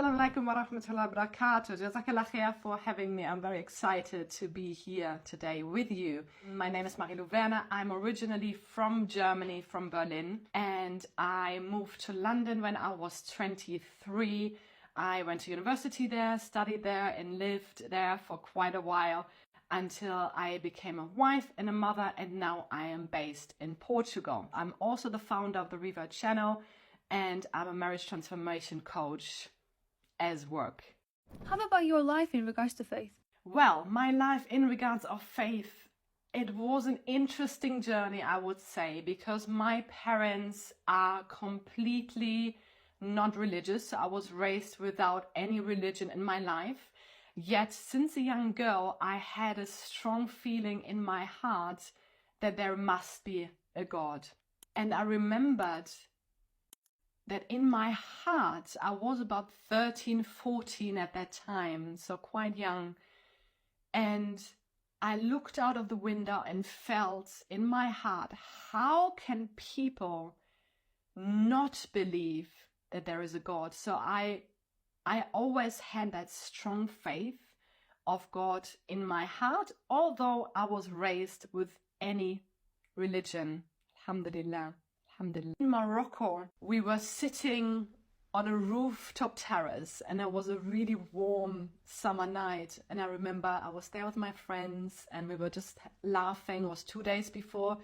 Assalamu alaikum wa rahmatullahi wa barakatuh. Jazakallah khair for having me. I'm very excited to be here today with you. My name is Marie-Lou Werner. I'm originally from Germany, from Berlin, and I moved to London when I was 23. I went to university there, studied there, and lived there for quite a while until I became a wife and a mother, and now I am based in Portugal. I'm also the founder of the Revert channel, and I'm a marriage transformation coach as work. How about your life in regards to faith? Well, my life in regards of faith, it was an interesting journey, I would say, because my parents are completely not religious. So I was raised without any religion in my life. Yet since a young girl, I had a strong feeling in my heart that there must be a God. And I remembered that in my heart, I was about 13, 14 at that time, so quite young. And I looked out of the window and felt in my heart, how can people not believe that there is a God? So I always had that strong faith of God in my heart, although I was raised with any religion. Alhamdulillah. In Morocco, we were sitting on a rooftop terrace, and it was a really warm summer night. And I remember I was there with my friends and we were just laughing. It was 2 days before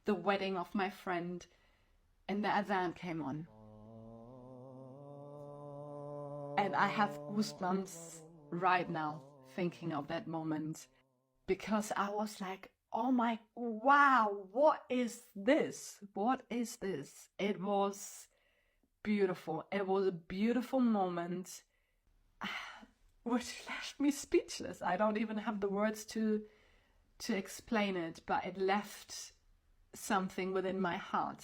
the wedding of my friend, and the adhan came on. And I have goosebumps right now thinking of that moment, because I was like, oh my, wow, what is this? What is this? It was beautiful. It was a beautiful moment which left me speechless. I don't even have the words to explain it, but it left something within my heart.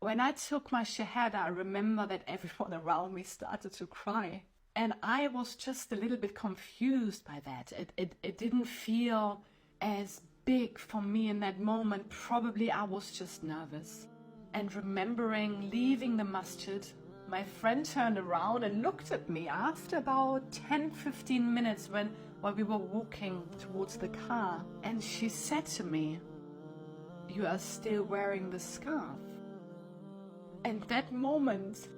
When I took my shahada, I remember that everyone around me started to cry. And I was just a little bit confused by that. It didn't feel as big for me in that moment. Probably I was just nervous. And remembering leaving the masjid, my friend turned around and looked at me after about 10-15 minutes when we were walking towards the car. And she said to me, "You are still wearing the scarf." And that moment,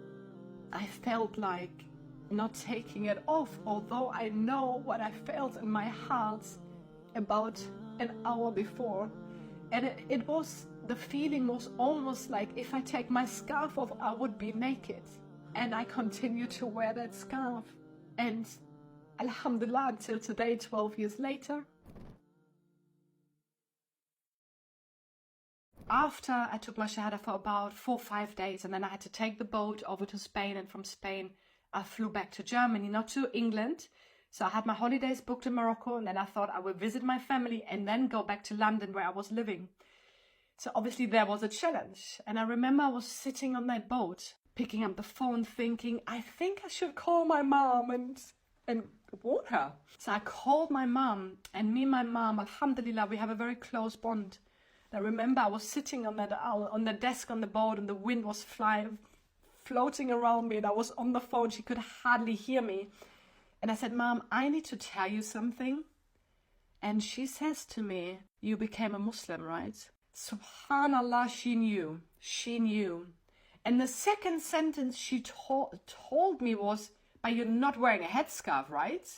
I felt like not taking it off, although I know what I felt in my heart about an hour before. And the feeling was almost like if I take my scarf off, I would be naked. And I continued to wear that scarf. And alhamdulillah, until today, 12 years later. After I took my shahada for about 4 or 5 days, and then I had to take the boat over to Spain, and from Spain I flew back to Germany, not to England. So I had my holidays booked in Morocco, and then I thought I would visit my family and then go back to London where I was living. So obviously there was a challenge. And I remember I was sitting on that boat, picking up the phone, thinking, I think I should call my mom and warn her. So I called my mom, and me and my mom, alhamdulillah, we have a very close bond. I remember I was sitting on the desk on the boat, and the wind was floating around me, and I was on the phone. She could hardly hear me. And I said, "Mom, I need to tell you something." And she says to me, "You became a Muslim, right?" Subhanallah, she knew. She knew. And the second sentence she told me was, "But you're not wearing a headscarf, right?"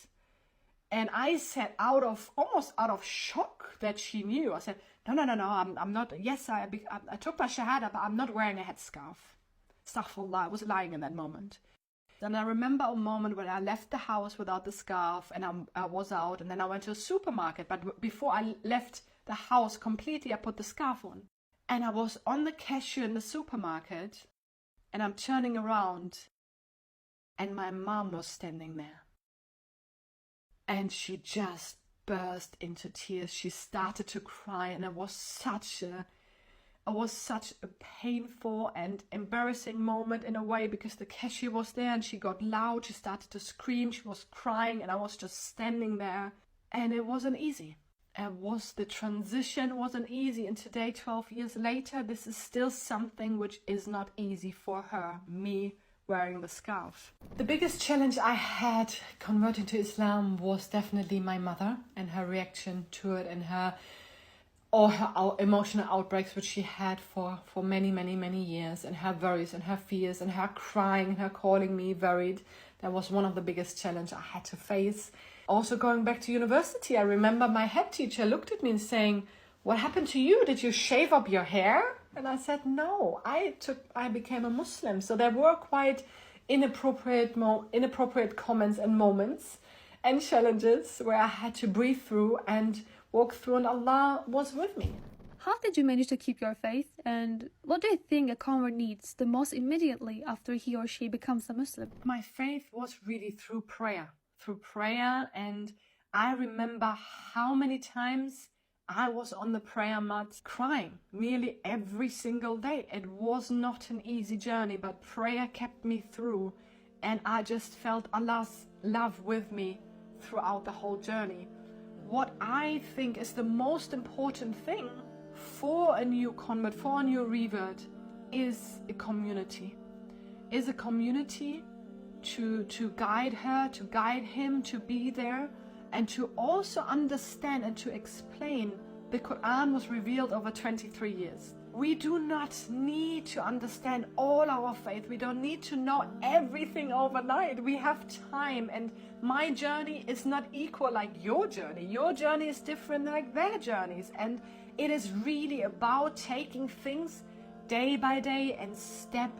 And I said, almost out of shock that she knew. I said, No, I'm not. Yes, I took my shahada, but I'm not wearing a headscarf. Astaghfirullah, I was lying in that moment. Then I remember a moment when I left the house without the scarf, and I was out, and then I went to a supermarket. But before I left the house completely, I put the scarf on. And I was on the cashier in the supermarket, and I'm turning around, and my mom was standing there. And she just burst into tears. She started to cry, and it was such a painful and embarrassing moment in a way, because the cashier was there and she got loud. She started to scream. She was crying, and I was just standing there, and it wasn't easy. The transition wasn't easy, and today, 12 years later, this is still something which is not easy for her, me wearing the scarf. The biggest challenge I had converting to Islam was definitely my mother and her reaction to it, and her emotional outbreaks which she had for many years, and her worries and her fears and her crying and her calling me worried. That was one of the biggest challenges I had to face. Also, going back to university, I remember my head teacher looked at me and saying, "What happened to you? Did you shave up your hair?" And I said, "No, I became a Muslim." So there were quite inappropriate comments and moments and challenges where I had to breathe through and walk through, and Allah was with me. How did you manage to keep your faith, and what do you think a convert needs the most immediately after he or she becomes a Muslim? My faith was really through prayer, and I remember how many times I was on the prayer mat crying nearly every single day. It was not an easy journey, but prayer kept me through, and I just felt Allah's love with me throughout the whole journey. What I think is the most important thing for a new convert, for a new revert, is a community. Is a community to guide her, to guide him, to be there, and to also understand and to explain. The Quran was revealed over 23 years. We do not need to understand all our faith. We don't need to know everything overnight. We have time, and my journey is not equal like your journey. Your journey is different like their journeys, and it is really about taking things day by day and step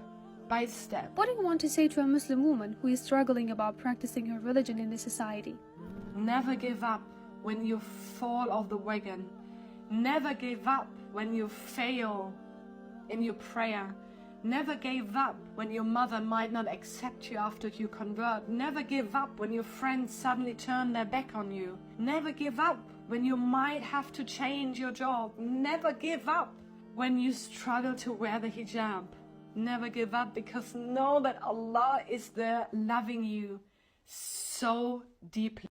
by step. What do you want to say to a Muslim woman who is struggling about practicing her religion in this society? Never give up when you fall off the wagon. Never give up when you fail in your prayer. Never give up when your mother might not accept you after you convert. Never give up when your friends suddenly turn their back on you. Never give up when you might have to change your job. Never give up when you struggle to wear the hijab. Never give up, because know that Allah is there loving you so deeply.